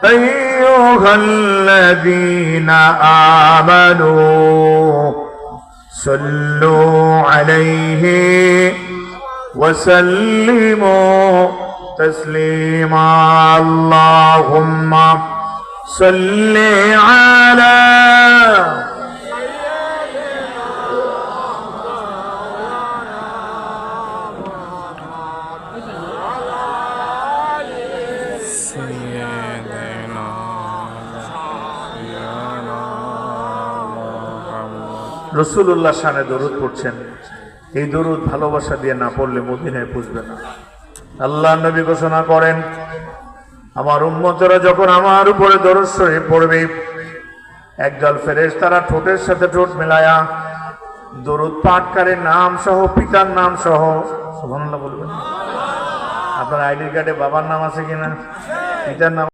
أيها الذين آمنوا صلوا عليه وسلموا تسليما اللهم صل على রাসূলুল্লাহ শানে দরুদ পড়ছেন। এই দরুদ ভালোবাসা দিয়ে না পড়লে মদিনায় পৌঁছবে না। আল্লাহ নবী ঘোষণা করেন, আমার উম্মতরা যখন আমার উপরে দরুদ শরীফ পড়বে, একদল ফেরেশতারা ঠোঁটের সাথে ঠোঁট মেলায়া দরুদ পাঠকারীর নাম সহ পিতার নাম সহ, সুবহানাল্লাহ বলবেন। আপনার আইডি কার্ডে বাবার নাম আছে কিনা, পিতার নাম